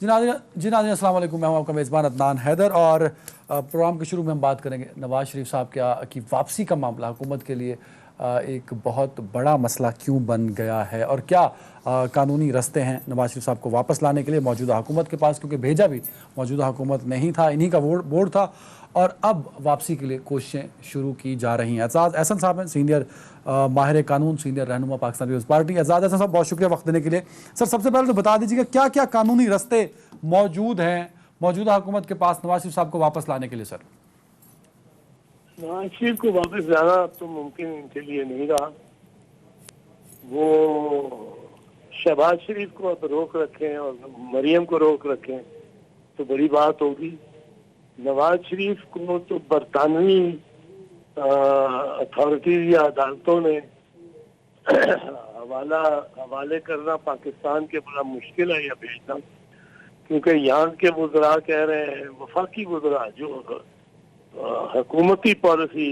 जी नाज़रीन अस्सलाम वालेकुम। मैं हूं आपका मेज़बान अदनान हैदर और प्रोग्राम के शुरू में हम बात करेंगे नवाज़ शरीफ साहब की वापसी का मामला हुकूमत के लिए एक बहुत बड़ा मसला क्यों बन गया है और क्या कानूनी रस्ते हैं नवाज़ शरीफ साहब को वापस लाने के लिए मौजूदा हुकूमत के पास, क्योंकि भेजा भी मौजूदा हुकूमत नहीं था, इन्हीं का बोर्ड था और अब वापसी के लिए कोशिशें शुरू की जा रही हैं। एजाज एहसन साहब हैं, सीनियर माहिर कानून, सीनियर रहनुमा पाकिस्तान पीपल्स पार्टी। एजाज एहसन साहब, बहुत शुक्रिया वक्त देने के लिए। सर, सबसे पहले तो बता दीजिएगा क्या क्या कानूनी रस्ते मौजूद हैं मौजूदा हुकूमत के पास नवाज शरीफ साहब को वापस लाने के लिए। सर, नवाज शरीफ को वापस लाना अब तो मुमकिन इनके लिए नहीं रहा। वो शहबाज शरीफ को अब रोक रखें और मरियम को रोक रखें तो बड़ी बात होगी। नवाज शरीफ को तो बरतानवी अथॉरिटीज या अदालतों ने हवाले करना पाकिस्तान के बड़ा मुश्किल है या भेजना, क्योंकि यहाँ के वुज़रा कह रहे हैं, वफाकी वुज़रा जो हुकूमती पॉलिसी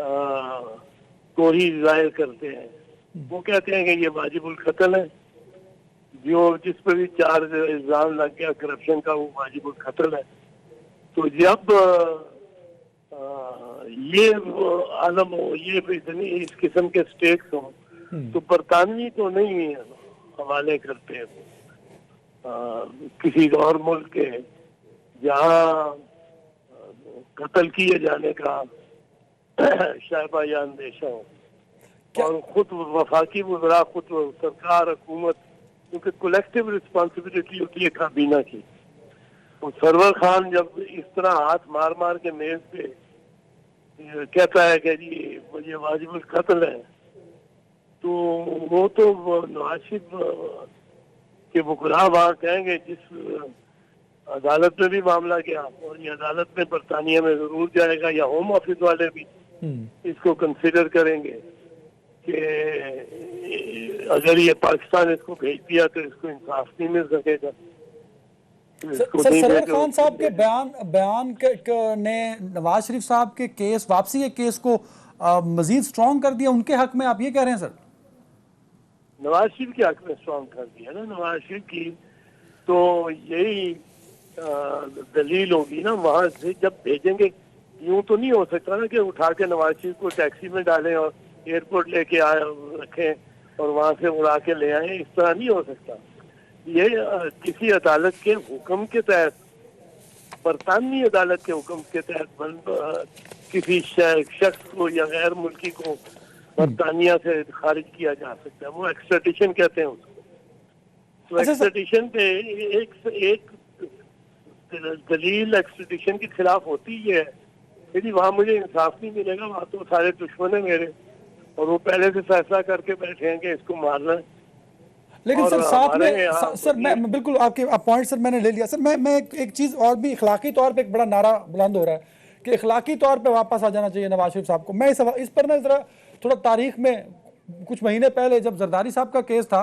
को ही जाहिर करते हैं, वो कहते हैं कि ये वाजिबुल कत्ल है। जो जिस पर भी चार्ज इल्जाम लग गया करप्शन का, वो वाजिबुल कत्ल है। तो जब ये आलम हो, ये इतनी इस किस्म के स्टेट्स हों, तो बरतानवी तो नहीं हवाले करते हैं किसी और मुल्क के जहाँ कत्ल किए जाने का शायबा या अंदेशा हो। और खुद वफाकी वज़रा, खुद सरकार, हुकूमत, क्योंकि कलेक्टिव रिस्पॉन्सिबिलिटी होती है काबीना की। तो सरवर खान जब इस तरह हाथ मार मार के मेज पे कहता है कि जी मुझे वाजिबुल कत्ल है, तो वो तो नवाज शरीफ के वकील वहाँ कहेंगे जिस अदालत में भी मामला गया और ये अदालत में बरतानिया में जरूर जाएगा, या होम ऑफिस वाले भी इसको कंसिडर करेंगे कि अगर ये पाकिस्तान इसको भेज दिया तो इसको इंसाफ नहीं मिल सकेगा। सर, सरवर खान साहब के बयान ने नवाज शरीफ साहब के केस, वापसी के केस को मजीद स्ट्रॉन्ग कर दिया उनके हक में, आप ये कह रहे हैं सर? नवाज शरीफ के हक में स्ट्रॉन्ग कर दिया ना। नवाज शरीफ की तो यही दलील होगी ना, वहां से जब भेजेंगे। यूं तो नहीं हो सकता ना कि उठा के नवाज शरीफ को टैक्सी में डालें और एयरपोर्ट लेके आए रखें और वहां से उड़ा के ले आए। इस तरह नहीं हो सकता। ये किसी अदालत के हुक्म के तहत, बरतानवी अदालत के हुक्म के तहत किसी शख्स को या गैर मुल्की को बरतानिया से खारिज किया जा सकता है। वो एक्सट्राडिशन कहते हैं उसको। तो एक्सट्राडिशन पे एक दलील एक्सट्राडिशन के खिलाफ होती है। यदि वहाँ मुझे इंसाफ नहीं मिलेगा, वहाँ तो सारे दुश्मन है मेरे और वो पहले से फैसला करके बैठे हैं कि इसको मारना है। लेकिन सर साथ में सर मैं बिल्कुल आपके पॉइंट सर मैंने ले लिया। सर मैं एक चीज़ और भी, इखलाकी तौर पे एक बड़ा नारा बुलंद हो रहा है कि इखलाकी तौर पे वापस आ जाना चाहिए नवाज शरीफ साहब को। मैं इस पर ना जरा थोड़ा तारीख में, कुछ महीने पहले जब जरदारी साहब का केस था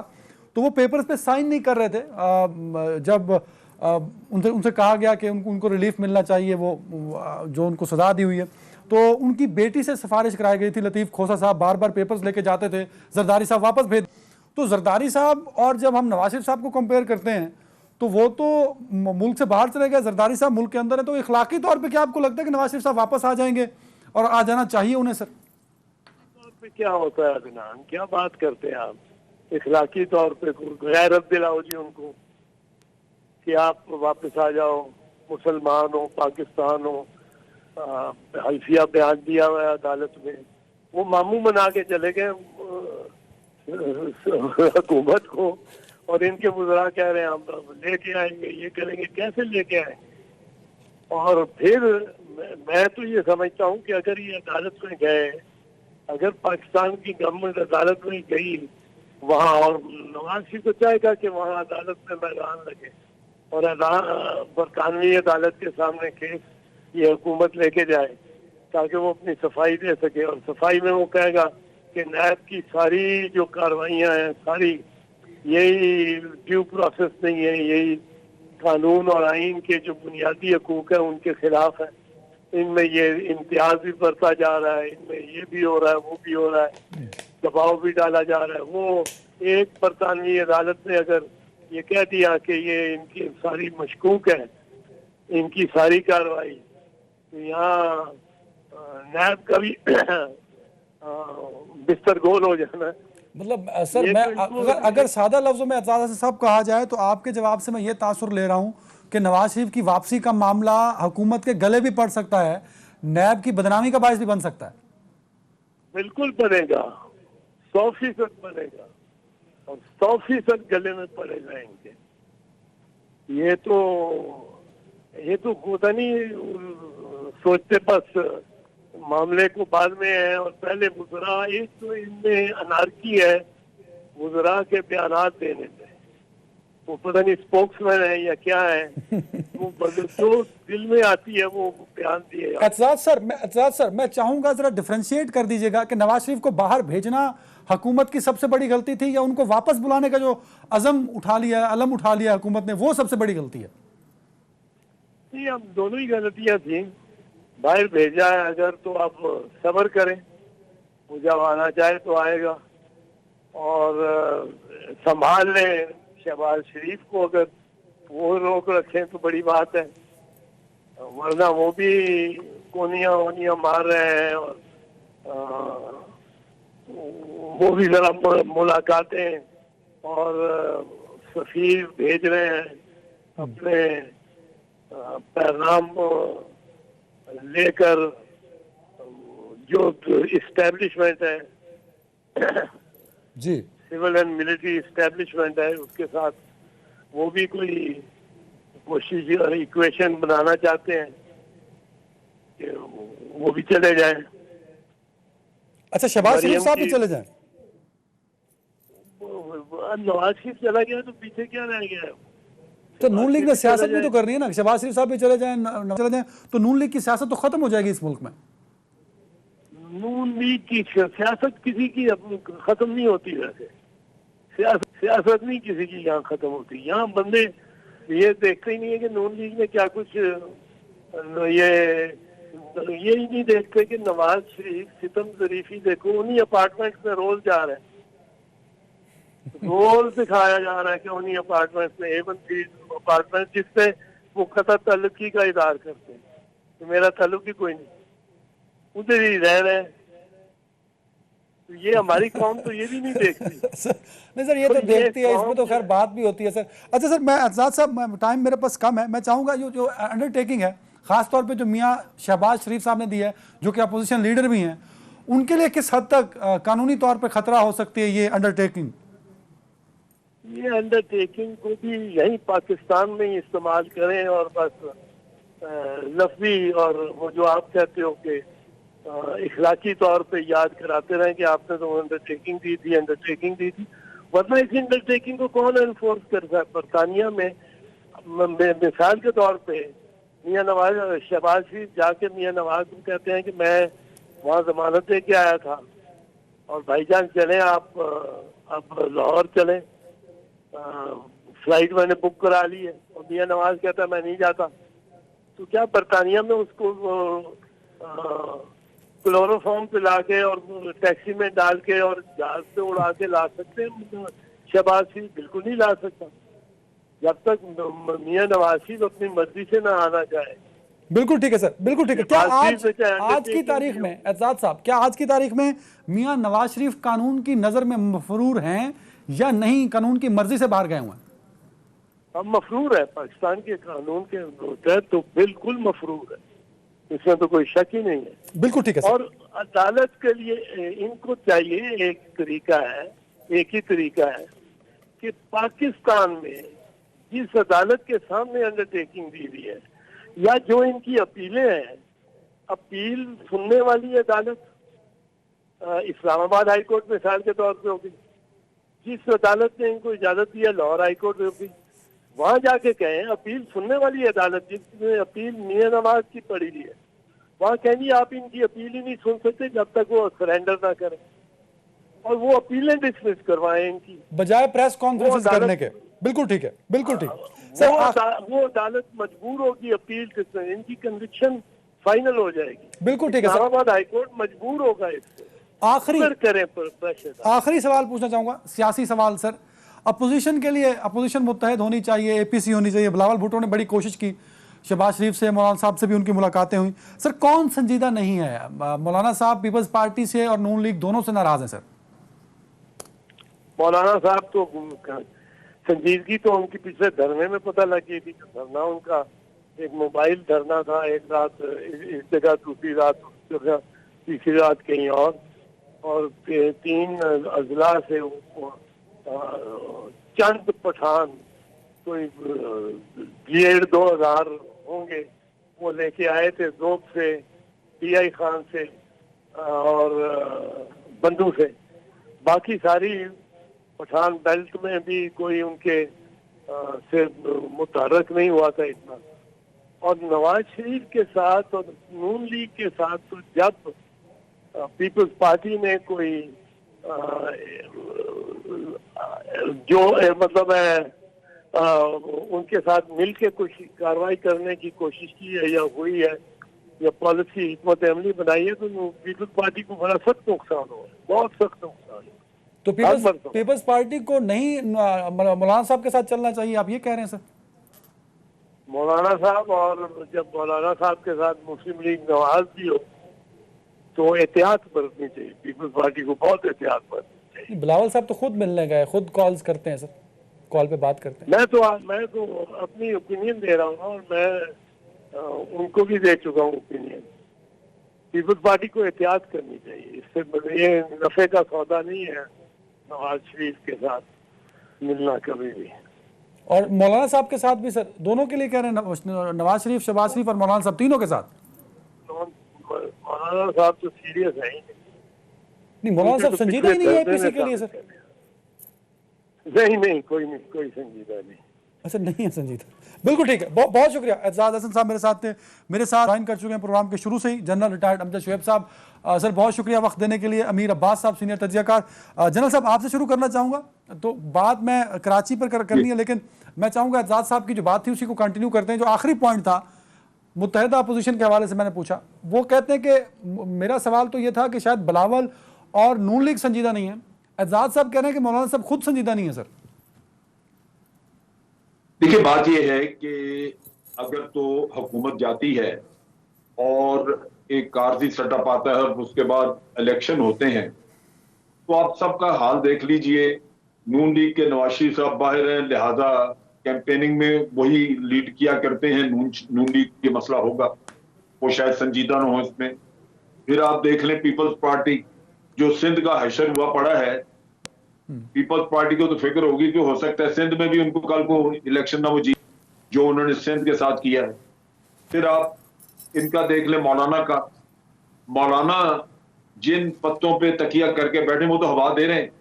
तो वो पेपर्स पे साइन नहीं कर रहे थे। जब उनसे कहा गया कि उनको रिलीफ मिलना चाहिए, वो जो उनको सजा दी हुई है, तो उनकी बेटी से सिफारिश कराई गई थी। लतीफ़ खोसा साहब बार बार पेपर्स लेके जाते थे, जरदारी साहब वापस भेज। तो जरदारी साहब और जब हम नवाज शरीफ साहब को कंपेयर करते हैं तो वो तो मुल्क से बाहर चले गए, जरदारी साहब मुल्क के अंदर है। तो इखलाकी तौर पे क्या आपको लगता है कि नवाज शरीफ साहब वापस आ जाएंगे और आ जाना चाहिए उन्हें? सर क्या होता है अदनान, क्या बात करते हैं आप? इखलाकी तौर पे गैरत दिलाओ जी उनको कि आप वापस आ जाओ, मुसलमान हो, पाकिस्तान हो, हल्फिया बयान दिया हुआ है अदालत में। वो मामू बना के चले गए हुकूमत को और इनके वुज़रा कह रहे हैं हम लेके आएंगे, ये करेंगे। कैसे लेके आए? और फिर मैं तो ये समझता हूँ कि अगर ये अदालत में गए, अगर पाकिस्तान की गवर्नमेंट अदालत में गई वहाँ, और नवाज शरीफ को चाहेगा कि वहाँ अदालत में मैदान लगे और बरतानवी अदालत के सामने केस ये हुकूमत लेके जाए ताकि वो अपनी सफाई दे सके। और सफाई में वो कहेगा कि नैब की सारी जो कार्रवाइयाँ हैं, सारी यही ड्यू प्रोसेस नहीं है, यही कानून और आइन के जो बुनियादी हकूक है उनके खिलाफ है। इनमें ये इम्तियाज भी बढ़ता जा रहा है, इनमें ये भी हो रहा है, वो भी हो रहा है, दबाव भी डाला जा रहा है। वो एक बरतानवी अदालत ने अगर ये कह दिया कि ये इनकी सारी मशकूक है, इनकी सारी कार्रवाई, तो यहाँ नैब का भी बिस्तर गोल हो जाना है। मतलब सर ये मैं तो इनको- अगर सादा लफ्जों में एतजाज़ से सब कहा जाए तो आपके जवाब से मैं ये तासुर ले रहा हूँ कि नवाज शरीफ की वापसी का मामला हुकूमत के गले भी पड़ सकता है, नैब की बदनामी का बायस भी बन सकता है। बिल्कुल बनेगा, 100% बनेगा, और 100% गले में पड़ेगा इनके। ये तो पता नहीं सोचते बस मामले को बाद में है, और पहले वुज़रा, एक तो इनमें अनारकी है वुज़रा के बयानात देने में, वो पता नहीं स्पोक्समैन है या क्या है, वो जो दिल में आती है वो बयान दिए। एतजाज सर मैं चाहूंगा जरा डिफरेंशिएट कर दीजिएगा कि नवाज शरीफ को बाहर भेजना हुकूमत की सबसे बड़ी गलती थी या उनको वापस बुलाने का जो अलम उठा लिया हुकूमत ने, वो सबसे बड़ी गलती है? नहीं, अब दोनों ही गलतियां थी। बाहर भेजा है अगर तो आप सब्र करें, वो जब आना चाहे तो आएगा, और संभाल लें शहबाज शरीफ को, अगर वो रोक रखें तो बड़ी बात है, वरना वो भी कोनियां वोनियां मार रहे हैं, और वो भी जरा मुलाकातें और सफीर भेज रहे हैं अपने पैगाम लेकर, जो इस्टेब्लिशमेंट है जी, सिविल एंड मिलिट्री इस्टेब्लिशमेंट है, उसके साथ वो भी कोई कोशिश और इक्वेशन बनाना चाहते हैं कि वो भी चले जाएं। अच्छा, शहबाज शरीफ साहब भी चले जाएं? नवाज शरीफ चला गया तो पीछे क्या रह गया? तो नून लीग ने सियासत भी तो करनी है ना, शहबाज शरीफ साहब भी चले जाएं तो नून लीग की सियासत तो खत्म हो जाएगी इस मुल्क में। नून लीग की सियासत किसी की खत्म नहीं होती, वैसे सियासत नहीं किसी की यहाँ खत्म होती। यहाँ बंदे ये देखते ही नहीं है कि नून लीग ने क्या कुछ, ये ही नहीं देखते कि नवाज शरीफ सितम जरीफी देखो, उन्हीं अपार्टमेंट में रोज जा रहे हैं, रोज दिखाया जा रहा है कि उन्हीं अपार्टमेंट में A1 अपार्टमेंट जिससे वो कतर तल्लुकी का इजहार करते हैं, तो मेरा ताल्लुक ही कोई नहीं, उधर ही रह रहे हैं। तो ये हमारी कौम तो ये भी नहीं देखती। नहीं सर, ये तो देखती है, इसमें तो खैर बात भी होती है सर। अच्छा सर, मैं एतजाज साहब, टाइम मेरे पास कम है, मैं चाहूंगा जो अंडरटेकिंग है खासतौर पे जो मियाँ शहबाज शरीफ साहब ने दी है, जो कि अपोजिशन लीडर भी हैं, उनके लिए किस हद तक कानूनी तौर पे खतरा हो सकती है ये अंडरटेकिंग? ये अंडरटेकिंग को भी यही पाकिस्तान में ही इस्तेमाल करें, और बस लफ्जी और वो जो आप कहते हो कि इखलाकी तौर पे याद कराते रहें कि आपने तो अंडरटेकिंग दी थी, वरना इस अंडरटेकिंग को कौन एनफोर्स कर सकता है? बरतानिया में मिसाल के तौर पे मियाँ नवाज, शहबाज शरीफ जाके मियाँ नवाज को कहते हैं कि मैं वहाँ जमानत दे के आया था, और भाईजान चले आप लाहौर चलें, फ्लाइट मैंने बुक करा ली है, और मियाँ नवाज कहता है मैं नहीं जाता। तो क्या बरतानिया में उसको क्लोरोफॉर्म पिला के और टैक्सी में डाल के और जहाज से उड़ा के ला सकते हैं? शहबाज शरीफ बिल्कुल नहीं ला सकता जब तक मियाँ नवाज शरीफ अपनी मर्जी से ना आना चाहे। बिल्कुल ठीक है सर, बिल्कुल ठीक है। क्या आज की तारीख में एतजाज साहब, क्या आज की तारीख में मियाँ नवाज शरीफ कानून की नजर में मफरूर हैं या नहीं, कानून की मर्जी से बाहर गए हुए हैं? अब मफरूर है, पाकिस्तान के कानून के तहत तो बिल्कुल मफरूर है, इसमें तो कोई शक ही नहीं है। बिल्कुल ठीक है सर। और अदालत के लिए इनको चाहिए एक ही तरीका है कि पाकिस्तान में जिस अदालत के सामने अंडरटेकिंग दी हुई है, या जो इनकी अपीलें हैं, अपील सुनने वाली अदालत इस्लामाबाद हाई कोर्ट मिसाल के तौर पे होगी, जिस अदालत ने इनको इजाजत दी है लाहौर हाई कोर्ट होगी, वहां जाके कहें अपील सुनने वाली अदालत जिसने अपील मियां नवाज की पड़ी हुई है, वहां कहेंगे आप इनकी अपील ही नहीं सुन सकते जब तक वो सरेंडर ना करें, और वो अपीलें डिसमिस करवाएं इनकी बजाय प्रेस कॉन्फ्रेंस करने के। बिल्कुल ठीक है, बिल्कुल ठीक सर। वो अदालत मजबूर होगी अपील से, इनकी कन्विक्शन फाइनल हो जाएगी। बिल्कुल ठीक है सर। इस्लामाबाद हाईकोर्ट मजबूर होगा इससे। आखिरी सवाल पूछना चाहूंगा, सियासी सवाल सर। अपोजिशन के लिए अपोजिशन मुत्तहद होनी चाहिए, APC होनी चाहिए। बिलावल भुट्टो ने बड़ी कोशिश की, शहबाज शरीफ से, मौलाना साहब से भी उनकी मुलाकातें हुई। सर कौन संजीदा नहीं है? मौलाना साहब पीपल्स पार्टी से और नून लीग दोनों से नाराज हैं सर। मौलाना साहब तो संजीदगी तो उनके पिछले धरने में पता लग गई थी। धरना उनका एक मोबाइल धरना था, एक रात इस जगह, दूसरी रात उस जगह, तीसरी रात कहीं और 3 अजला से चंद पठान, कोई 1,500-2,000 होंगे, वो लेके आए थे जोक से, PI खान से और बंधु से। बाकी सारी पठान बेल्ट में भी कोई उनके से मुतहरक नहीं हुआ था इतना। और नवाज शरीफ के साथ और नून लीग के साथ तो जब पीपल्स पार्टी ने कोई जो मतलब है उनके साथ मिलके कुछ कार्रवाई करने की कोशिश की है या हुई है या पॉलिसी हिकमत अमली बनाई है, तो पीपल्स पार्टी को बड़ा सख्त नुकसान हुआ है, बहुत सख्त नुकसान है। तो पीपल्स पार्टी को नहीं मौलाना साहब के साथ चलना चाहिए, आप ये कह रहे हैं सर? मौलाना साहब, और जब मौलाना साहब के साथ मुस्लिम लीग नवाज भी हो तो एहतियात बरतनी चाहिए। पीपल्स पार्टी को बहुत एहतियात बरतनी चाहिए। बिलावल साहब तो खुद मिलने गए, खुद कॉल्स करते हैं सर, कॉल पे बात करते हैं। मैं तो अपनी ओपिनियन दे रहा हूँ और मैं उनको भी दे चुका हूँ ओपिनियन। पीपल्स पार्टी को एहतियात करनी चाहिए। इससे ये नफे का सौदा नहीं है नवाज शरीफ के साथ मिलना कभी भी। और मौलाना साहब के साथ भी सर, दोनों के लिए कह रहे हैं, नवाज शरीफ, शहबाज शरीफ और मौलाना साहब तीनों के साथ? मौलाना साहब तो सीरियस है ही नहीं। मौलाना साहब संजीदा ही नहीं है APC के लिए सर? नहीं, कोई संजीदा नहीं। अच्छा, नहीं है संजीदा। बिल्कुल ठीक है, बहुत शुक्रिया। एजाज हसन साहब मेरे साथ थे, मेरे साथ ज्वाइन कर चुके हैं प्रोग्राम के शुरू से ही, जनरल रिटायर्ड अमजद शुएब साहब। सर बहुत शुक्रिया वक्त देने के लिए। अमीर अब्बास साहब, सीनियर तज्जियाकार। जनरल साहब आपसे शुरू करना चाहूँगा, तो बात मैं कराची पर करनी है, लेकिन मैं चाहूँगा एजाज साहब की जो बात थी उसी को कंटिन्यू करते हैं। जो आखिरी पॉइंट था मुत्तहदा अपोजिशन के हवाले से मैंने पूछा, वो कहते हैं कि मेरा सवाल तो ये था कि शायद बिलावल और नून लीग संजीदा नहीं है। एजाज साहब कह रहे हैं कि मौलाना साहब खुद संजीदा नहीं है सर। देखिए, बात यह है कि अगर तो हुकूमत जाती है और एक कारजी सेटअप आता है और उसके बाद इलेक्शन होते हैं, तो आप सबका हाल देख लीजिए। नून लीग के नवाज शरीफ साहब बाहर हैं, लिहाजा कैंपेनिंग में वही लीड किया करते हैं। नून लीग के मसला होगा, वो शायद संजीदा न हो इसमें। फिर आप देख लें पीपल्स पार्टी, जो सिंध का हशर हुआ पड़ा है, पीपल्स पार्टी को तो फिक्र होगी कि हो सकता है सिंध में भी उनको कल को इलेक्शन ना हो जीत, जो उन्होंने सिंध के साथ किया है। फिर आप इनका देख ले मौलाना का। मौलाना जिन पत्तों पे तकिया करके बैठे वो तो हवा दे रहे हैं।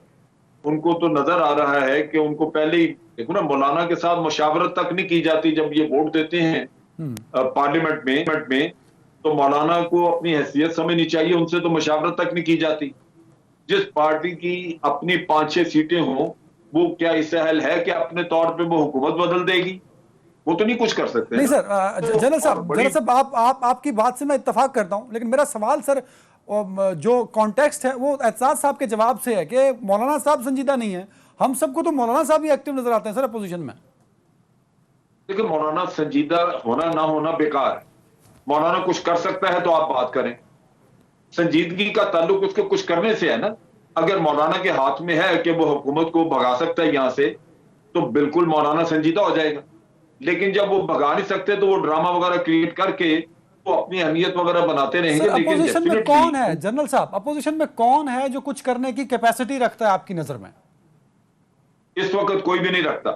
उनको तो नजर आ रहा है कि उनको पहले ही देखो ना, मौलाना के साथ मुशावरत तक नहीं की जाती जब ये वोट देते हैं पार्लियामेंट में, तो मौलाना को अपनी हैसियत समझनी चाहिए। उनसे तो मुशावरत तक नहीं की जाती। जिस पार्टी की अपनी 5-6 सीटें हों, वो क्या इससे हल है कि अपने तौर पे वो हुकूमत बदल देगी? वो तो नहीं कुछ कर सकते। नहीं सर, जनरल साहब आपकी बात से मैं इत्तेफाक करता हूं, लेकिन मेरा सवाल सर जो कॉन्टेक्स्ट है वो एजाज साहब के जवाब से है कि मौलाना साहब संजीदा नहीं है। हम सबको तो मौलाना साहब ही एक्टिव नजर आते हैं सर अपोजिशन में। देखिए, मौलाना संजीदा होना ना होना बेकार है। मौलाना कुछ कर सकता है तो आप बात करें। संजीदगी का ताल्लुक उसके कुछ करने से है ना। अगर मौलाना के हाथ में है कि वो हुकूमत को भगा सकता है यहां से, तो बिल्कुल मौलाना संजीदा हो जाएगा। लेकिन जब वो भगा नहीं सकते तो वो ड्रामा वगैरह क्रिएट करके वो अपनी अहमियत वगैरह बनाते रहेंगे। लेकिन अपोजिशन में कौन है जनरल साहब, अपोजिशन में कौन है जो कुछ करने की कैपेसिटी रखता है आपकी नजर में? इस वक्त कोई भी नहीं रखता।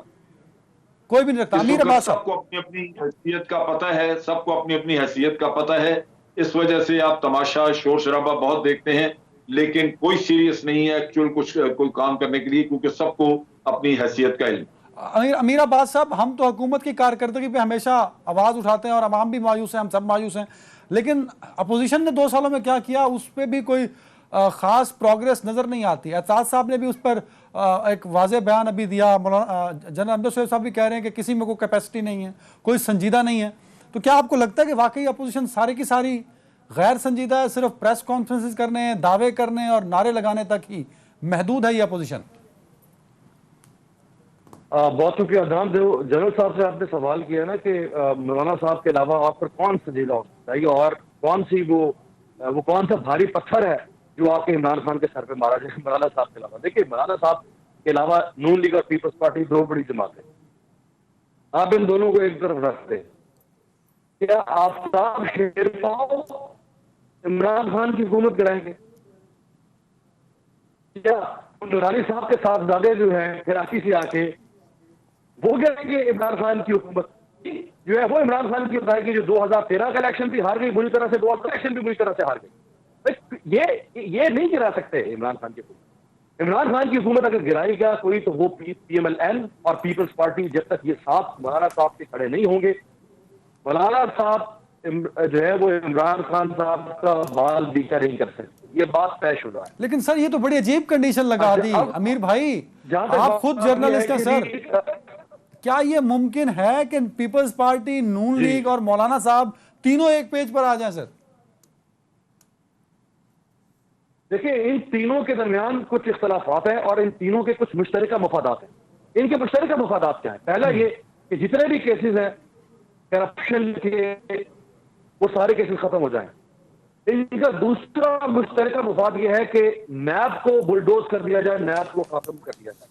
कोई भी नहीं रखता। अमीर अब्बास साहब, सबको अपनी अपनी हैसियत का पता है, सबको अपनी अपनी हैसियत का पता है। इस वजह से आप तमाशा शोर शराबा बहुत देखते हैं, लेकिन कोई सीरियस नहीं है एक्चुअल कुछ कोई काम करने के लिए, क्योंकि सबको अपनी हैसियत का इल्म। अमीर अब्बास साहब, हम तो हुकूमत की कारकर्दगी पे हमेशा आवाज उठाते हैं और अवाम भी मायूस है, हम सब मायूस हैं, लेकिन अपोजिशन ने 2 सालों में क्या किया उस पर भी कोई खास प्रोग्रेस नजर नहीं आती। एजाज साहब ने भी उस पर एक वाज़ेह बयान अभी दिया। जनरल अमजद शुएब साहब भी कह रहे हैं कि किसी में कोई कैपेसिटी नहीं है, कोई संजीदा नहीं है। तो क्या आपको लगता है कि वाकई अपोजिशन सारी की सारी गैर संजीदा है, सिर्फ प्रेस कॉन्फ्रेंसेस करने, दावे करने और नारे लगाने तक ही महदूद है ये अपोजिशन? बहुत शुक्रिया अदनान। जो जनरल साहब से आपने सवाल किया ना कि मौलाना साहब के अलावा आप पर कौन संजीदा हो सकता है और कौन सी वो कौन सा भारी पत्थर है जो आपके इमरान खान के सर पे मारा जाए मौलाना साहब के अलावा। देखिए, मौलाना साहब के अलावा नून लीग और पीपल्स पार्टी दो बड़ी जमातें, आप इन दोनों को एक तरफ रखते हैं। क्या आफ्ताब शेरपाओ इमरान खान की हुकूमत कराएंगे? क्या नूरानी साहब के साहबजादे जो हैं कराची से आके वो करेंगे इमरान खान की हुकूमत जो है वो इमरान खान की बताएगी जो 2013 का इलेक्शन भी हार गई बुरी तरह से, 2000 इलेक्शन भी बुरी तरह से हार गई। ये नहीं गिरा सकते इमरान खान की हुकूमत। इमरान खान की हुकूमत अगर गिराएगा कोई तो वो PMLN और पीपल्स पार्टी, जब तक ये साथ मौलाना साहब के खड़े नहीं होंगे, मौलाना साहब जो है वो इमरान खान साहब का बाल बीका नहीं कर सकते। ये बात तय शुदा है। लेकिन सर ये तो बड़ी अजीब कंडीशन लगा दी अमीर भाई, आप खुद जर्नलिस्ट हैं सर। क्या ये मुमकिन है कि पीपल्स पार्टी, नून लीग और मौलाना साहब तीनों एक पेज पर आ जाएं सर? देखिए, इन तीनों के दरमियान कुछ इख्तलाफात हैं और इन तीनों के कुछ मुश्तरका मफादात हैं। इनके मुश्तरका मफादात क्या है? पहला ये कि जितने भी केसेस हैं करप्शन के, वो सारे केसेस खत्म हो जाएं। इनका दूसरा मुश्तरका मफाद यह है कि नैब को बुलडोज कर दिया जाए, नैब को खत्म कर दिया जाए।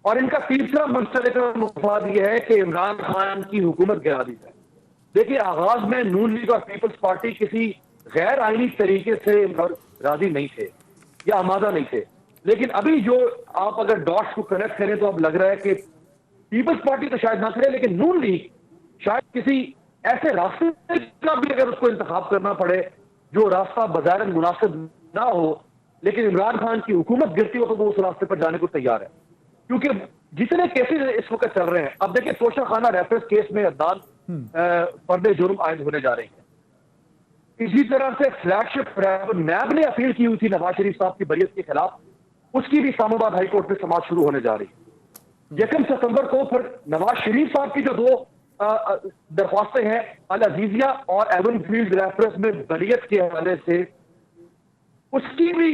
और इनका तीसरा मुश्तरका मफाद यह है कि इमरान खान की हुकूमत गिरा दी जाए। देखिए, आगाज में नून लीग और पीपल्स पार्टी किसी गैर आईनी तरीके से राजी नहीं थे या आमादा नहीं थे, लेकिन अभी जो आप अगर डॉट्स को कनेक्ट करें तो अब लग रहा है कि पीपल्स पार्टी तो शायद ना करे, लेकिन नून लीग शायद किसी ऐसे रास्ते का भी अगर उसको इंतखाब करना पड़े जो रास्ता बज़ाहिर मुनासिब ना हो, लेकिन इमरान खान की हुकूमत गिरती हो तो वो उस रास्ते पर जाने को तैयार है। क्योंकि जितने केसेस इस वक्त चल रहे हैं, अब देखिए तोशा खाना रेफरेंस केस में अदनान पर्दे जुर्म आयद होने जा रही है। इसी तरह से फ्लैगशिप नैब ने अपील की हुई थी नवाज शरीफ साहब की बरियत के खिलाफ, उसकी भी इस्लामाबाद हाई कोर्ट में समाअत शुरू होने जा रही है। 1 सितंबर को फिर नवाज शरीफ साहब की जो दो दरख्वास्तें हैं अल अजीजिया और एवन फील्ड रेफरेंस में बरियत के हवाले से, उसकी भी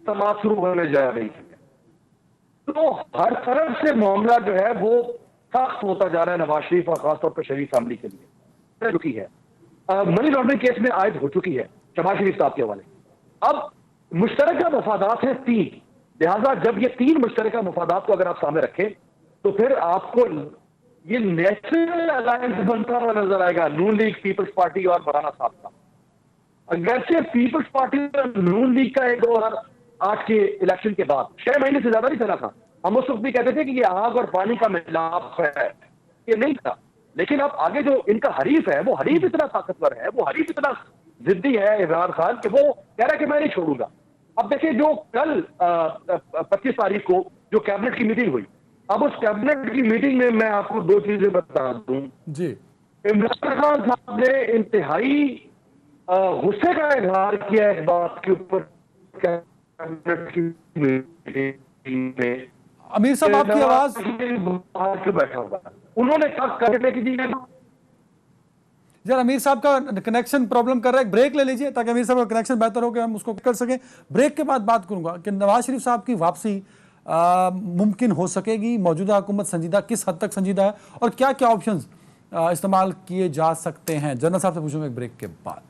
समाअत शुरू होने जा रही है। तो हर तरफ से मामला जो है वो सख्त होता जा रहा है नवाज शरीफ और खासतौर पर शरीफ फैमिली के लिए चुकी है। मनी लॉन्ड्रिंग केस में आयद हो चुकी है शहबाज शरीफ साहब के हवाले। अब मुश्तरका मफादात हैं 3, लिहाजा जब ये 3 मुश्तरका मफादात को अगर आप सामने रखें तो फिर आपको ये नेशनल अलायंस बनता हुआ नजर आएगा नून लीग, पीपल्स पार्टी और मौलाना साहब का। अगरचे पीपल्स पार्टी और नून लीग का 2008 के इलेक्शन के बाद 6 महीने से ज्यादा नहीं चला था। हम उस वक्त भी कहते थे कि ये आग और पानी का मिलाप है, ये नहीं था। लेकिन अब आगे जो इनका हरीफ है, वो हरीफ इतना ताकतवर है, वो हरीफ इतना जिद्दी है इमरान खान, कि वो कह रहा है कि मैं नहीं छोड़ूंगा। अब देखिए, जो कल 25 तारीख को जो कैबिनेट की मीटिंग हुई, अब उस कैबिनेट की मीटिंग में मैं आपको 2 चीजें बता दूं जी। इमरान खान साहब ने इंतहाई गुस्से का इजहार किया इस बात के ऊपर कैबिनेट की मीटिंग में। अमीर साहब आपकी आवाज क्यों बैठा होगा, उन्होंने कब करने की चीजें। यार अमीर साहब का कनेक्शन प्रॉब्लम कर रहा है, ब्रेक ले लीजिए ताकि अमीर साहब का कनेक्शन बेहतर हो कि हम उसको कर सकें। ब्रेक के बाद बात करूंगा कि नवाज शरीफ साहब की वापसी मुमकिन हो सकेगी, मौजूदा हुकूमत संजीदा किस हद तक संजीदा है और क्या क्या ऑप्शंस इस्तेमाल किए जा सकते हैं। जनरल साहब से पूछूंगा एक ब्रेक के बाद।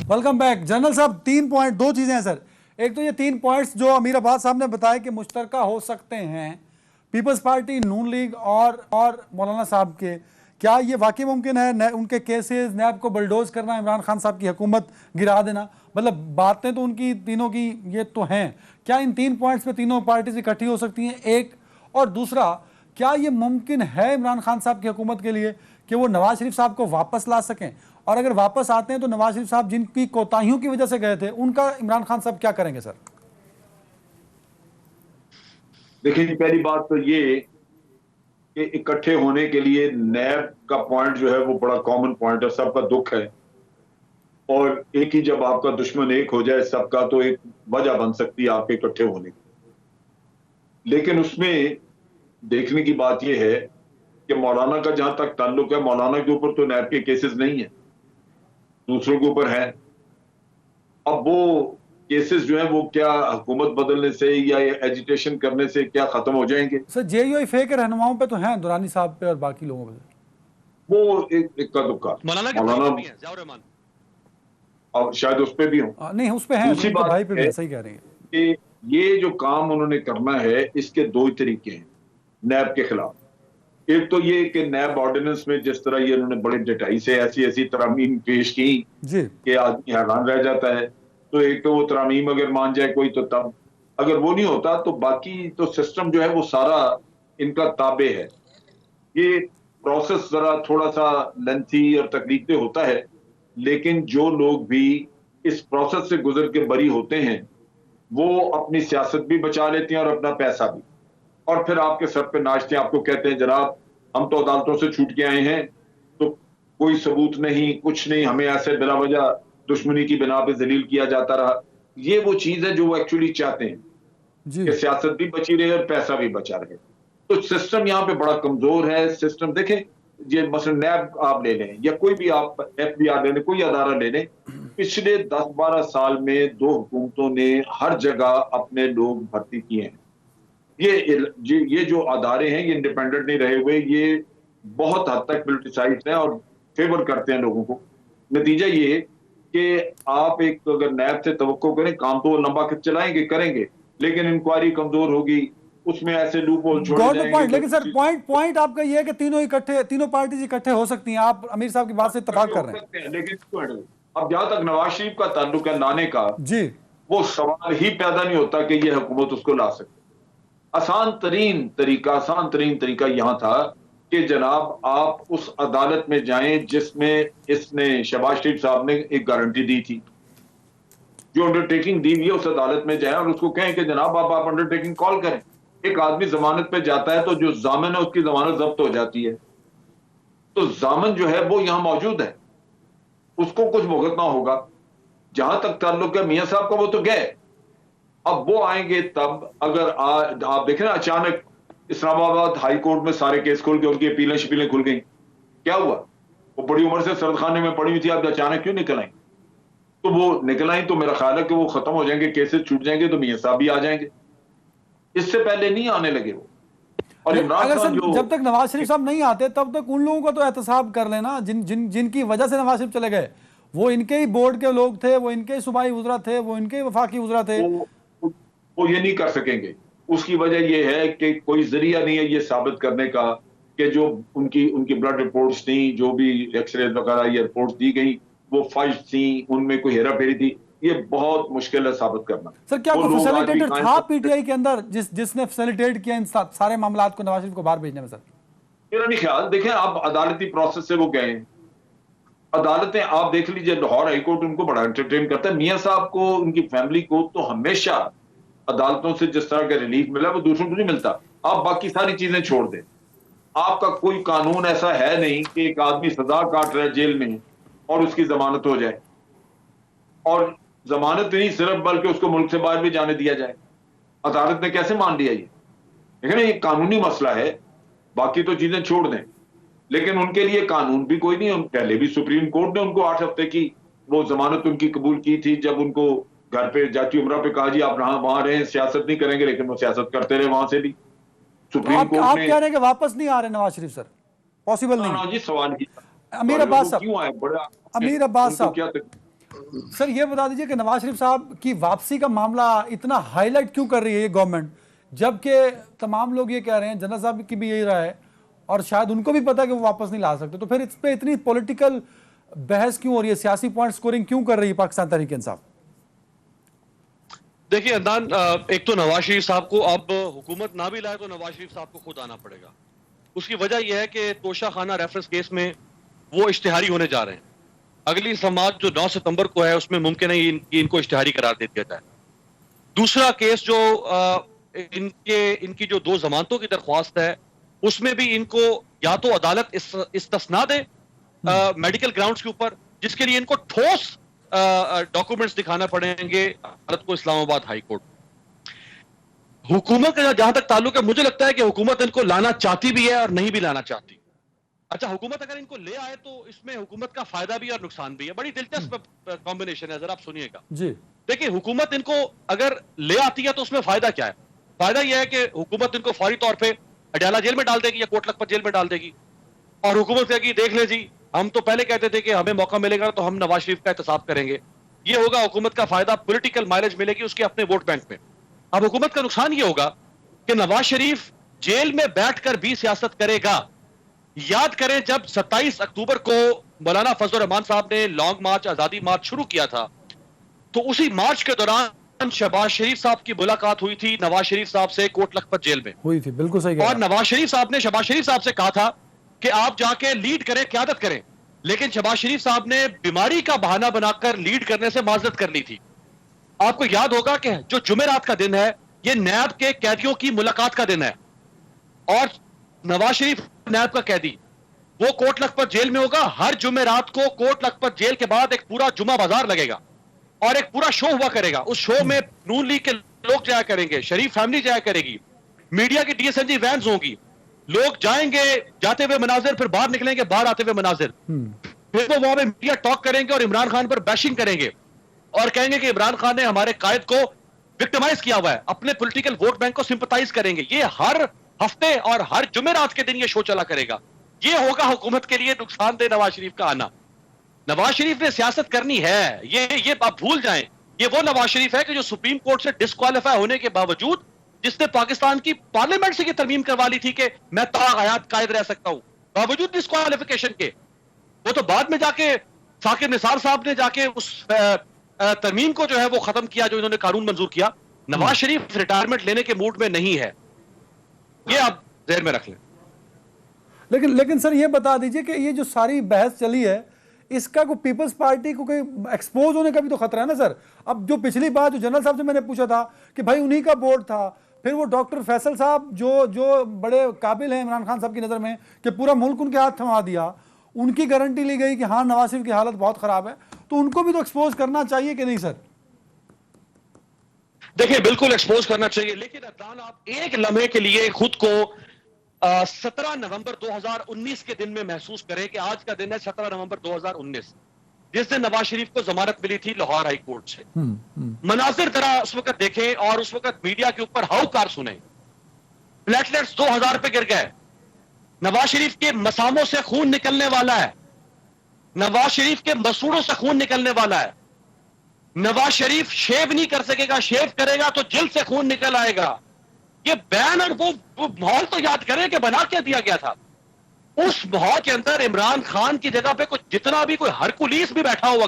Welcome back. जनरल साहब 3 पॉइंट, 2 चीजें हैं सर। एक तो ये 3 पॉइंट्स जो अमीर अब्बास साहब ने बताया कि मुश्तरका हो सकते हैं पीपल्स पार्टी, नून लीग और मौलाना साहब के, क्या ये वाकई मुमकिन है? उनके केसेस, नैब को बुलडोज करना, इमरान खान साहब की हुकूमत गिरा देना, मतलब बातें तो उनकी तीनों की ये तो हैं। क्या इन 3 पॉइंट्स पे तीनों पार्टीज इकट्ठी हो सकती हैं? एक, और दूसरा, क्या ये मुमकिन है इमरान खान साहब की हुकूमत के लिए कि वो नवाज शरीफ साहब को वापस ला सकें? और अगर वापस आते हैं तो नवाज शरीफ साहब जिनकी कोताहियों की वजह से गए थे, उनका इमरान खान साहब क्या करेंगे सर? देखिए, पहली बात तो ये कि इकट्ठे होने के लिए नैब का पॉइंट जो है वो बड़ा कॉमन पॉइंट है, सबका दुख है। और एक ही जब आपका दुश्मन एक हो जाए सबका, तो एक वजह बन सकती है आपके इकट्ठे होने की। लेकिन उसमें देखने की बात यह है कि मौलाना का जहां तक ताल्लुक है, मौलाना के ऊपर तो नैब के केसेस नहीं है, दूसरों के ऊपर है। अब वो केसेस जो है वो क्या हुकूमत बदलने से या एजिटेशन करने से क्या खत्म हो जाएंगे? सर जेयूआई फे के रहनुमाओं पे तो हैं, दुरानी साहब पे और बाकी लोगों पे। वो एक इक्का दुक्का, मौलाना के भाई पे भी हैं, ज़ियाउर रहमान। और शायद उस पे भी हो। नहीं उस पे हैं, दूसरी उनके बात भाई पे भी है हैं, सही कह रही है। कि ये जो काम उन्होंने करना है इसके दो ही तरीके हैं नैब के खिलाफ। एक तो ये कि नैब ऑर्डिनेंस में जिस तरह ये उन्होंने बड़े डटाई से ऐसी ऐसी तरामीम पेश की जी कि आदमी हैरान रह जाता है। तो एक तो वो तरामीम अगर मान जाए कोई, तो तब अगर वो नहीं होता तो बाकी तो सिस्टम जो है वो सारा इनका ताबे है। ये प्रोसेस जरा थोड़ा सा लेंथी और तकलीफदेह होता है, लेकिन जो लोग भी इस प्रोसेस से गुजर के बरी होते हैं वो अपनी सियासत भी बचा लेते हैं और अपना पैसा भी, और फिर आपके सर पे नाचते हैं, आपको कहते हैं जनाब हम तो अदालतों से छूट के आए हैं, तो कोई सबूत नहीं, कुछ नहीं, हमें ऐसे बिला वजह दुश्मनी की बिना पे जलील किया जाता रहा। ये वो चीज है जो वो एक्चुअली चाहते हैं जी कि सियासत भी बची रहे और पैसा भी बचा रहे। तो सिस्टम यहाँ पे बड़ा कमजोर है। सिस्टम देखें, ये मसलन नैब आप ले लें या कोई भी आप FBI ले लें, कोई अदारा ले लें, पिछले 10-12 साल में दो हुकूमतों ने हर जगह अपने लोग भर्ती किए हैं। ये जो अदारे हैं ये इंडिपेंडेंट नहीं रहे हुए, ये बहुत हद तक पॉलिटिसाइज्ड हैं और फेवर करते हैं लोगों को। नतीजा ये कि आप एक अगर नैब से तवक्को करें, काम तो वो लंबा चलाएंगे करेंगे, लेकिन इंक्वायरी कमजोर होगी, उसमें ऐसे लूप होल छोड़े गॉट द जाएंगे। पॉइंट। लेकिन सर पॉइंट आपका ये है कि तीनों पार्टीज इकट्ठे हो सकती हैं। आप अमीर साहब की बात से इत्तेफाक कर रहे हैं। लेकिन अब जहां तक नवाज शरीफ का ताल्लुक है लाने का, जी वो सवाल ही पैदा नहीं होता कि ये हुकूमत उसको ला सकती। आसान तरीन तरीका यहां था कि जनाब आप उस अदालत में जाएं जिसमें इसने शहबाज शरीफ साहब ने एक गारंटी दी थी, जो अंडरटेकिंग दी हुई है, उस अदालत में जाएं और उसको कहें कि जनाब आप अंडरटेकिंग कॉल करें। एक आदमी जमानत पे जाता है तो जो जामिन है उसकी जमानत जब्त हो जाती है, तो जामिन जो है वो यहां मौजूद है, उसको कुछ भुगतना होगा। जहां तक ताल्लुक है मियां साहब का, वो तो गए, अब वो आएंगे तब। अगर आप देखें ना, अचानक इस्लामाबाद हाई कोर्ट में सारे केस खुल गए, उनकी अपीलें शपीलें खुल गई, क्या हुआ? वो बड़ी उम्र से सरदखाने में पड़ी हुई थी, अब अचानक क्यों निकल आई? तो वो निकल आई तो मेरा ख्याल है कि वो खत्म हो जाएंगे, केसेस छूट जाएंगे, तो मियां साहब भी आ जाएंगे। इससे पहले नहीं आने लगे वो। और इमरान अगर खान सर जो जब तक नवाज शरीफ साहब नहीं आते तब तक उन लोगों का तो एहतसाब कर लेना जिनकी वजह से नवाज शरीफ चले गए। वो इनके ही बोर्ड के लोग थे, वो इनके ही सूबाई वज़रा थे, वो इनके ही वफाकी वज़रा थे। वो ये नहीं कर सकेंगे। उसकी वजह ये है कि कोई जरिया नहीं है ये साबित करने का कि जो उनकी ब्लड रिपोर्ट्स थी, जो भी एक्सरे वगैरह ये रिपोर्ट्स दी गई, वो फर्ज थी, उनमें कोई हेरा फेरी थी, ये बहुत मुश्किल है साबित करना। सर क्या कोई फैसिलिटेटर था पीटीआई के अंदर जिसने फैसिलिटेट किया इन सारे मामलात को नवाज शरीफ को बाहर भेजने में? सर मेरा नहीं ख्याल। देखें, आप अदालती प्रोसेस से वो गए, अदालतें आप देख लीजिए, लाहौर हाईकोर्ट उनको बड़ा एंटरटेन करता है। मियां साहब को, उनकी फैमिली को तो हमेशा अदालतों से जिस तरह का रिलीफ मिला वो दूसरों को नहीं मिलता। आप बाकी सारी चीजें छोड़ दें, आपका कोई कानून ऐसा है नहीं कि एक आदमी सजा काट रहा है जेल में और उसकी जमानत हो जाए, और जमानत नहीं सिर्फ बल्कि उसको मुल्क से बाहर भी जाने दिया जाए। अदालत ने कैसे मान लिया ये? देखिए ना, ये कानूनी मसला है, बाकी तो चीजें छोड़ दें, लेकिन उनके लिए कानून भी कोई नहीं। पहले भी सुप्रीम कोर्ट ने उनको 8 हफ्ते की वो जमानत उनकी कबूल की थी, जब उनको घर पे जाती उम्रा पे कहा जी आप वहां रहे, सियासत नहीं करेंगे, लेकिन वो सियासत करते रहे वहां से भी। सुप्रीम कोर्ट आप ने कह रहे हैं कि वापस नहीं आ रहे नवाज शरीफ? सर पॉसिबल नहीं। जी सवाल ही अमीर अब्बास साहब, क्यों आए? बड़ा अमीर अब्बास साहब, क्या सर ये बता दीजिए कि नवाज शरीफ साहब की वापसी का मामला इतना हाईलाइट क्यों कर रही है ये गवर्नमेंट, जबकि तमाम लोग ये कह रहे हैं, जनरल साहब की भी यही राय है, और शायद उनको भी पता है कि वो वापस नहीं ला सकते, तो फिर इस पे इतनी पॉलिटिकल बहस क्यों हो रही है, सियासी पॉइंट स्कोरिंग क्यों कर रही है पाकिस्तान तहरीक इंसाफ? देखिए अदनान, एक तो नवाज शरीफ साहब को अब हुकूमत ना भी लाए तो नवाज शरीफ साहब को खुद आना पड़ेगा। उसकी वजह यह है कि तोशा खाना रेफरेंस केस में वो इश्तिहारी होने जा रहे हैं। अगली समात जो 9 सितंबर को है उसमें मुमकिन है कि इनको इश्तिहारी करार दे दिया जाए। दूसरा केस जो इनकी जो 2 जमानतों की दरख्वास्त है उसमें भी इनको या तो अदालत इस्तिस्ना दे मेडिकल ग्राउंड्स के ऊपर, जिसके लिए इनको ठोस डॉक्यूमेंट्स दिखाना पड़ेंगे अदालत को, इस्लामाबाद हाई कोर्ट। हुकूमत का जहां तक ताल्लुक है, मुझे लगता है कि हुकूमत इनको लाना चाहती भी है और नहीं भी लाना चाहती। अच्छा, हुकूमत अगर इनको ले आए तो इसमें हुकूमत का फायदा भी और नुकसान भी है। बड़ी दिलचस्प कॉम्बिनेशन है, जरा आप सुनिएगा। जी देखिए, हुकूमत इनको अगर ले आती है तो उसमें फायदा क्या है? फायदा यह है कि हुकूमत इनको फौरी तौर पे अडयाला जेल में डाल देगी या कोट लखपत जेल में डाल देगी, और हुकूमत कहेगी देख ले जी, हम तो पहले कहते थे कि हमें मौका मिलेगा तो हम नवाज शरीफ का एहतसाब करेंगे। ये होगा हुकूमत का फायदा, पॉलिटिकल माइलेज मिलेगी उसके अपने वोट बैंक में। अब हुकूमत का नुकसान ये होगा कि नवाज शरीफ जेल में बैठकर भी सियासत करेगा। याद करें, जब 27 अक्टूबर को मौलाना फजल रहमान साहब ने लॉन्ग मार्च, आजादी मार्च शुरू किया था, तो उसी मार्च के दौरान शहबाज शरीफ साहब की मुलाकात हुई थी नवाज शरीफ साहब से कोट लखपत जेल में। हुई थी, बिल्कुल सही कह और रहे हैं। नवाज शरीफ साहब ने शहबाज शरीफ साहब से कहा था कि आप जाके लीड करें, क़यादत करें, लेकिन शहबाज शरीफ साहब ने बीमारी का बहाना बनाकर लीड करने से माजरत कर ली थी। आपको याद होगा कि जो जुमेरात का दिन है, ये नैब के कैदियों की मुलाकात का दिन है, और नवाज शरीफ नैब का कैदी वो कोट लखपत जेल में होगा। हर जुमेरात को कोट लखपत जेल के बाद एक पूरा जुमा बाजार लगेगा और एक पूरा शो हुआ करेगा। उस शो में नून लीग के लोग जाया करेंगे, शरीफ फैमिली जाया करेगी, मीडिया की डीएसएनजी वैन्स होंगी, लोग जाएंगे, जाते हुए मनाजिर, फिर बाहर निकलेंगे, बाहर आते हुए मनाजिर, फिर वो वहां पे मीडिया टॉक करेंगे और इमरान खान पर बैशिंग करेंगे और कहेंगे कि इमरान खान ने हमारे कायद को विक्टिमाइज किया हुआ है, अपने पॉलिटिकल वोट बैंक को सिंपथाइज करेंगे। ये हर हफ्ते और हर जुमेरात के दिन ये शो चला करेगा। ये होगा हुकूमत के लिए नुकसानदेह नवाज शरीफ का आना। नवाज शरीफ ने सियासत करनी है, ये आप भूल जाएं। ये वो नवाज शरीफ है कि जो सुप्रीम कोर्ट से डिस्क्वालीफाई होने के बावजूद, जिसने पाकिस्तान की पार्लियामेंट से ये तरमीम करवा ली थी कि मैं ताहयात कायद रह सकता हूं, बावजूद डिस्क्वालिफिकेशन के। वो तो बाद में जाके साकिब निसार साहब ने जाके उस तरमीम को जो है वो खत्म किया, जो इन्होंने कानून मंजूर किया। नवाज शरीफ रिटायरमेंट लेने के मूड में नहीं है, ये आप ज़हन में रख लें। लेकिन सर ये बता दीजिए कि ये जो सारी बहस चली है, इसका कोई पीपल्स पार्टी को कोई एक्सपोज होने का भी तो खतरा है ना सर। अब जो पिछली बार जो जनरल साहब से मैंने पूछा था कि भाई उन्हीं का बोर्ड था, फिर वो डॉक्टर फैसल साहब जो बड़े काबिल हैं इमरान खान साहब की नज़र में कि पूरा मुल्क उनके हाथ थमा दिया, उनकी गारंटी ली गई कि हाँ नवाज शरीफ की हालत बहुत ख़राब है, तो उनको भी तो एक्सपोज करना चाहिए कि नहीं सर? देखिए, बिल्कुल एक्सपोज करना चाहिए, लेकिन अदनान आप एक लम्हे के लिए खुद को 17 नवंबर 2019 के दिन में महसूस करें कि आज का दिन है 17 नवंबर 2019, जिस दिन नवाज शरीफ को जमानत मिली थी लाहौर हाई कोर्ट से। मनाजिर जरा उस वक्त देखें और उस वक्त मीडिया के ऊपर हाउकार सुने। प्लेटलेट्स 2000 पे गिर गए, नवाज शरीफ के मसामों से खून निकलने वाला है, नवाज शरीफ के मसूड़ों से खून निकलने वाला है, नवाज शरीफ शेव नहीं कर सकेगा, शेव करेगा तो जिल्द से खून निकल आएगा। ये बैन और वो माहौल तो याद करें कि बना क्या दिया गया था। उस माहौल के अंदर इमरान खान की जगह पे कुछ जितना भी कोई हरकुलीस भी बैठा हो,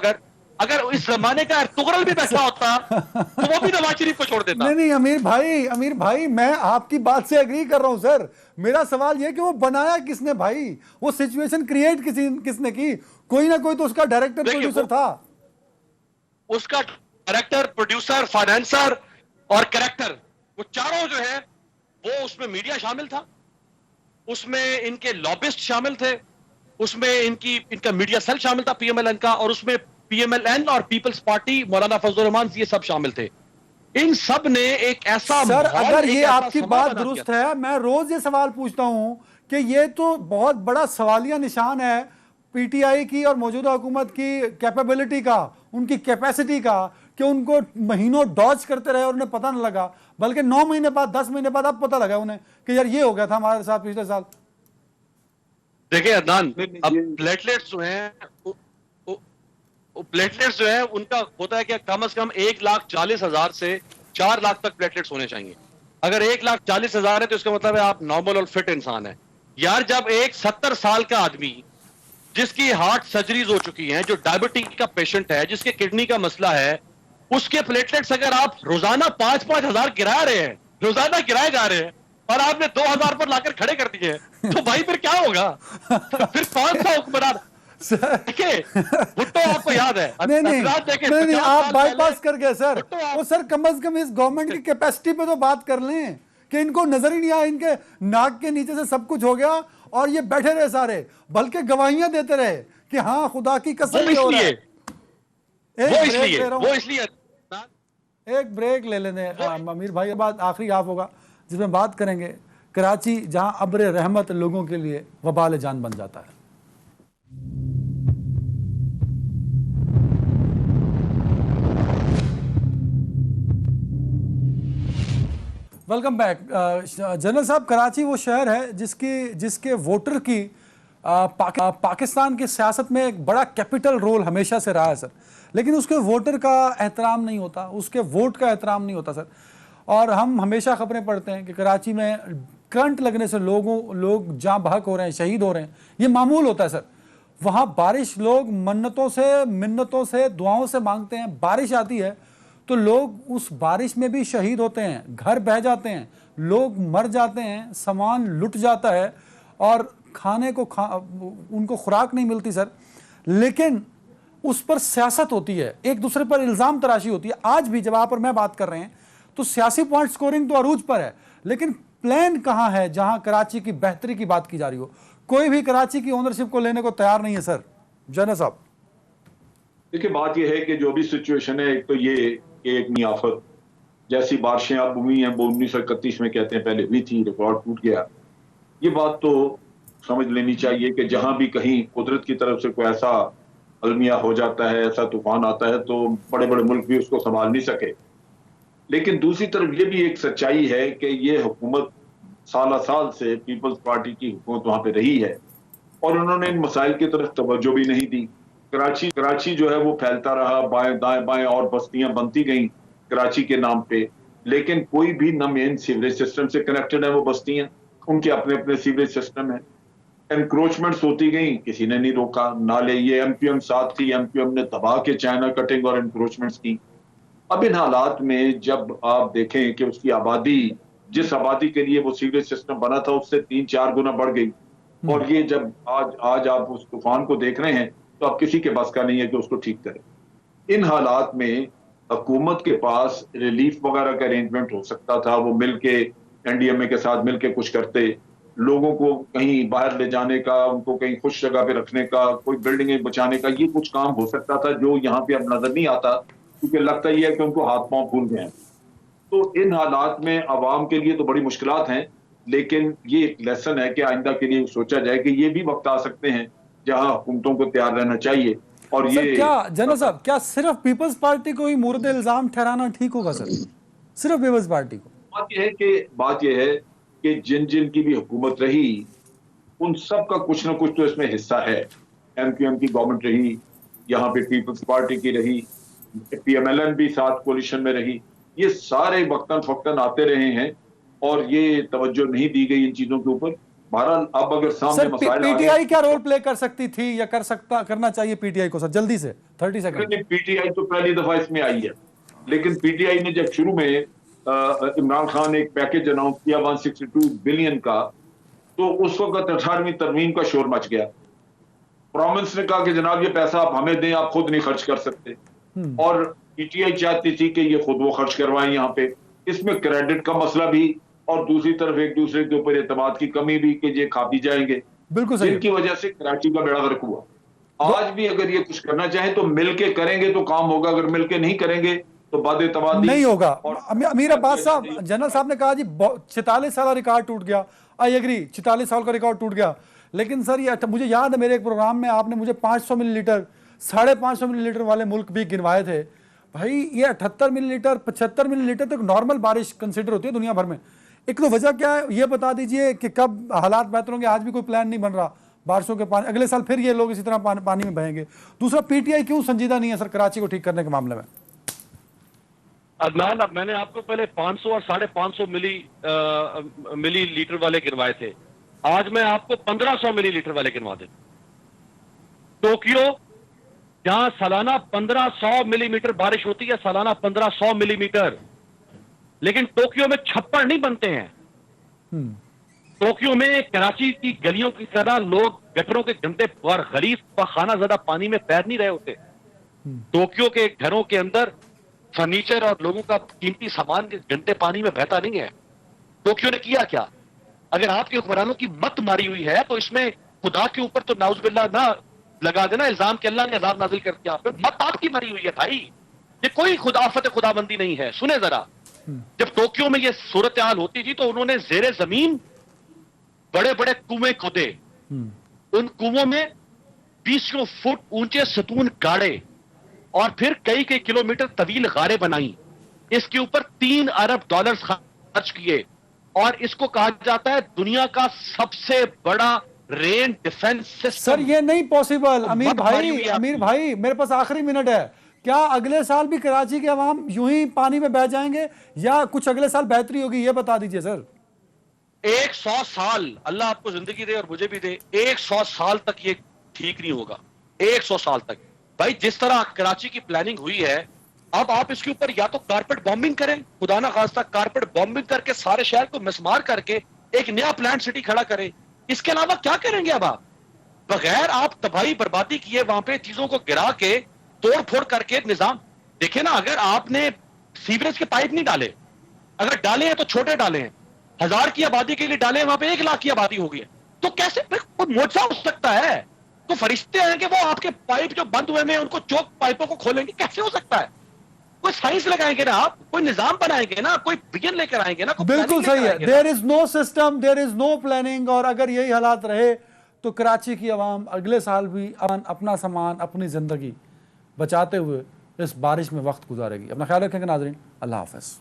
अगर इस जमाने का तुगरल भी बैठा होता तो वो भी नवाज शरीफ को छोड़ देता। नहीं अमीर भाई मैं आपकी बात से एग्री कर रहा हूं सर। मेरा सवाल यह कि वो बनाया किसने भाई, वो सिचुएशन क्रिएट किसने की? कोई ना कोई तो उसका डायरेक्टर प्रोड्यूसर था। उसका डायरेक्टर, प्रोड्यूसर, फाइनेंसर और कैरेक्टर, वो चारों जो है वो उसमें मीडिया शामिल था, उसमें इनके लॉबिस्ट शामिल थे, उसमें इनका मीडिया सेल शामिल था पीएमएलएन का, और उसमें पीएमएलएन और पीपल्स पार्टी, मौलाना फजल रहमान, ये सब शामिल थे। इन सब ने एक ऐसा सर, अगर ये आपकी बात दुरुस्त है, मैं रोज ये सवाल पूछता हूं कि ये तो बहुत बड़ा सवालिया निशान है पीटीआई की और मौजूदा हुकूमत की कैपेबिलिटी का, उनकी कैपेसिटी का, कि उनको महीनों डॉज करते रहे और उन्हें पता न लगा, बल्कि 9 महीने बाद 10 महीने बाद अब पता लगा उन्हें कि यार ये हो गया था हमारे साथ पिछले साल। देखिए अदनान, अब प्लेटलेट्स जो है उनका होता है कि कम से कम 1,40,000 से 4 लाख तक प्लेटलेट्स होने चाहिए। अगर 1,40,000 है तो इसका मतलब है आप नॉर्मल और फिट इंसान है। यार, जब एक 70 साल का आदमी जिसकी हार्ट सर्जरीज हो चुकी हैं, जो डायबिटीज का पेशेंट है, जिसके किडनी का मसला है, उसके प्लेटलेट्स अगर आप रोजाना 5-5 हजार गिरा रहे हैं, रोजाना गिराए जा रहे हैं, और आपने 2,000 पर लाकर खड़े कर दिए, तो भाई फिर क्या होगा? फिर 500 हुक्मरान। देखिए, भुट्टो आपको याद है? नहीं, आप बाईपास कर गए सर। वो सर कम से कम इस गवर्नमेंट की कैपेसिटी पे तो बात कर लें कि इनको नजर ही नहीं आया, इनके नाक के नीचे से सब कुछ हो गया और ये बैठे रहे सारे, बल्कि गवाहियां देते रहे कि हाँ खुदा की कसम हो रहा है। वो इसलिए एक ब्रेक ले लेने अमीर भाई, के बाद आखिरी हाफ होगा जिसमें बात करेंगे कराची जहां अब्र रहमत लोगों के लिए वबाल जान बन जाता है। Welcome back. जनरल साहब, कराची वो शहर है जिसके वोटर की पाकिस्तान की सियासत में एक बड़ा कैपिटल रोल हमेशा से रहा है सर, लेकिन उसके वोटर का एहतराम नहीं होता, उसके वोट का एहतराम नहीं होता सर। और हम हमेशा खबरें पढ़ते हैं कि कराची में करंट लगने से लोग जाँ बहक हो रहे हैं, शहीद हो रहे हैं, ये मामूल होता है सर। वहाँ बारिश लोग मिन्नतों से दुआओं से मांगते हैं, बारिश आती है तो लोग उस बारिश में भी शहीद होते हैं, घर बह जाते हैं, लोग मर जाते हैं, सामान लुट जाता है और खाने को उनको खुराक नहीं मिलती सर। लेकिन उस पर सियासत होती है, एक दूसरे पर इल्ज़ाम तराशी होती है। आज भी जब आप और मैं बात कर रहे हैं तो सियासी पॉइंट स्कोरिंग तो अरूज पर है, लेकिन प्लान कहाँ है जहां कराची की बेहतरी की बात की जा रही हो? कोई भी कराची की ओनरशिप को लेने को तैयार नहीं है सर। जनरल साहब, देखिए, बात यह है कि जो भी सिचुएशन है, एक तो ये कि एक नियाफत जैसी बारिशें अब हुई हैं वो 1931 में कहते हैं पहले हुई थी, रिकॉर्ड टूट गया। ये बात तो समझ लेनी चाहिए कि जहां भी कहीं कुदरत की तरफ से कोई ऐसा अलमिया हो जाता है, ऐसा तूफान आता है, तो बड़े बड़े मुल्क भी उसको संभाल नहीं सके। लेकिन दूसरी तरफ ये भी एक सच्चाई है कि ये हुकूमत साल से पीपल्स पार्टी की हुकूमत वहां पे रही है और उन्होंने इन मसाइल की तरफ तवज्जो भी नहीं दी। कराची जो है वो फैलता रहा, बाएं दाएं बाएं, और बस्तियां बनती गई कराची के नाम पे, लेकिन कोई भी न मेन सीवरेज सिस्टम से कनेक्टेड है वो बस्तियां, उनके अपने अपने सीवरेज सिस्टम है। एनक्रोचमेंट्स होती गई, किसी ने नहीं रोका। नाले, ये एमपीएम साथ थी, एमपीएम ने दबा के चाइना कटिंग और एनक्रोचमेंट्स की। अब इन हालात में जब आप देखें कि उसकी आबादी, जिस आबादी के लिए वो सीवरेज सिस्टम बना था, उससे 3-4 गुना बढ़ गई, और ये जब आज आप उस तूफान को देख रहे हैं तो अब किसी के बस का नहीं है कि उसको ठीक करे। इन हालात में हुकूमत के पास रिलीफ वगैरह का अरेंजमेंट हो सकता था, वो मिलके एनडीएमए के साथ मिलके कुछ करते, लोगों को कहीं बाहर ले जाने का, उनको कहीं खुश जगह पे रखने का, कोई बिल्डिंगें बचाने का, ये कुछ काम हो सकता था जो यहाँ पे अब नजर नहीं आता, क्योंकि लगता ही है कि उनको हाथ पांव फूल गए हैं। तो इन हालात में आवाम के लिए तो बड़ी मुश्किलात हैं, लेकिन ये एक लेसन है कि आइंदा के लिए सोचा जाए कि ये भी वक्त आ सकते हैं जहां हुकूमतों को तैयार रहना चाहिए। और सर, ये क्या जनरल साहब, क्या सिर्फ पीपल्स पार्टी को ही मुर्द इल्जाम ठहराना ठीक होगा सर? सिर्फ पीपल्स पार्टी को? बात यह है कि जिन जिन की भी हुकूमत रही, उन सब का कुछ ना कुछ तो इसमें हिस्सा है। एमपीएम की गवर्नमेंट रही, यहाँ पे पीपल्स पार्टी की रही, पीएमएलएन भी साथ कोलिशन में रही, ये सारे वक्तन फक्तन आते रहे हैं और ये तवज्जो नहीं दी गई इन चीजों के ऊपर। बहरहाल अब अगर सामने मसाइल, पीटीआई क्या रोल प्ले कर सकती थी या करना चाहिए पीटीआई को सर? जल्दी से 30 सेकंड। पीटीआई तो पहली दफा इसमें आई है, लेकिन पीटीआई ने जब शुरू में इमरान खान ने एक पैकेज अनाउंस किया 162 बिलियन का, तो उस वक्त 18वीं तरमीम का शोर मच गया। प्रॉमिस ने कहा कि जनाब ये पैसा आप हमें दें, आप खुद नहीं खर्च कर सकते, और पीटीआई चाहती थी कि ये खुद वो खर्च करवाएं यहाँ पे। इसमें क्रेडिट का मसला भी, और दूसरी तरफ एक दूसरे के ऊपर एतमाद की कमी भी कि ये खा पी जाएंगे, बिल्कुल सही, जिनकी वजह से कराची का बेड़ा गर्क हुआ। आज भी अगर ये कुछ करना चाहें तो मिलके करेंगे तो काम होगा, अगर मिलके नहीं करेंगे तो बाद एतमादी नहीं होगा। अमीर अब्बास साहब, जनरल साहब ने कहा जी 46 साल रिकॉर्ड टूट गया। आई एग्री, 46 साल का रिकॉर्ड टूट गया, लेकिन सर ये मुझे याद है मेरे एक प्रोग्राम में आपने मुझे 500 मिलीलीटर, 550 मिलीलीटर वाले मुल्क भी गिनवाए थे। भाई ये 78 मिलीलीटर, 75 मिलीलीटर तक नॉर्मल बारिश कंसिडर होती है दुनिया भर में। एक तो वजह क्या है ये बता दीजिए कि कब हालात बेहतर होंगे? आज भी कोई प्लान नहीं बन रहा बारिशों के पानी, अगले साल फिर ये लोग इसी तरह पानी में बहेंगे। दूसरा, पीटीआई क्यों संजीदा नहीं है सर कराची को ठीक करने के मामले में? अदनान, अब मैंने आपको पहले 500 और 550 मिलीलीटर वाले गिनवाए थे, आज मैं आपको 1500 मिलीलीटर वाले गिनवा दे। टोक्यो, जहां सालाना 1500 मिलीमीटर बारिश होती है, सालाना 1500 मिलीमीटर, लेकिन टोक्यो में छप्पर नहीं बनते हैं। टोक्यो में कराची की गलियों की तरह लोग गटरों के गंदे और गलीज खाना ज्यादा पानी में तैर नहीं रहे होते। टोक्यो के घरों के अंदर फर्नीचर और लोगों का कीमती सामान के गंदे पानी में बहता नहीं है। टोक्यो ने किया क्या? अगर आपके हुक्मरानों की मत मारी हुई है तो इसमें खुदा के ऊपर तो नाउजुबिल्लाह ना लगा देना इल्जाम के अल्लाह ने अजाब नाजिल कर दिया। मत आपकी मरी हुई है भाई, ये कोई खुदाफत खुदाबंदी नहीं है। सुने जरा, जब टोक्यो में ये सूरत हाल होती थी तो उन्होंने जेरे जमीन बड़े बड़े कुएं खोदे, उन कुओं में 20 फुट ऊंचे सतून गाड़े और फिर कई कई किलोमीटर तवील गारें बनाई। इसके ऊपर $3 अरब खर्च किए और इसको कहा जाता है दुनिया का सबसे बड़ा रेन डिफेंस सिस्टम। सर ये नहीं पॉसिबल। अमीर मत मारी भाई, हुई है अमीर आपकी। भाई, मेरे पास आखिरी मिनट है। क्या अगले साल भी कराची के अवाम यूं ही पानी में बह जाएंगे या कुछ अगले साल बेहतरी होगी, ये बता दीजिए सर। 100 साल अल्लाह आपको जिंदगी दे और मुझे भी दे, 100 साल तक ये ठीक नहीं होगा। 100 साल तक भाई, जिस तरह कराची की प्लानिंग हुई है, अब आप इसके ऊपर या तो कारपेट बॉम्बिंग करें, खुदा ना खास्ता कारपेट बॉम्बिंग करके सारे शहर को मिसमार करके एक नया प्लांट सिटी खड़ा करें। इसके अलावा क्या करेंगे अब आप? बगैर आप तबाही बर्बादी किए वहां पे चीजों को गिरा के तोड़ फोड़ करके निजाम देखे ना। अगर आपने सीवरेज के पाइप नहीं डाले, अगर डाले हैं तो छोटे डाले हैं, 1000 की आबादी के लिए डाले हैं, वहां पे 1 लाख की आबादी हो गई है, तो कैसे कोई मुआवजा हो सकता है? तो फरिश्ते हैं कि वो आपके पाइप जो बंद हुए में उनको चौक पाइपों को खोलेंगे, कैसे हो सकता है? कोई साइंस लगाएंगे ना, आप कोई निजाम बनाएंगे ना, कोई विजन लेकर आएंगे ना, कोई बिल्कुल planning सही लेकर है। आएंगे ना। There is no system, there is no planning. और अगर यही हालात रहे तो कराची की आवाम अगले साल भी अपना सामान, अपनी जिंदगी बचाते हुए इस बारिश में वक्त गुजारेगी। अपना ख्याल रखेंगे नाजरीन। अल्लाह हाफ़िज़।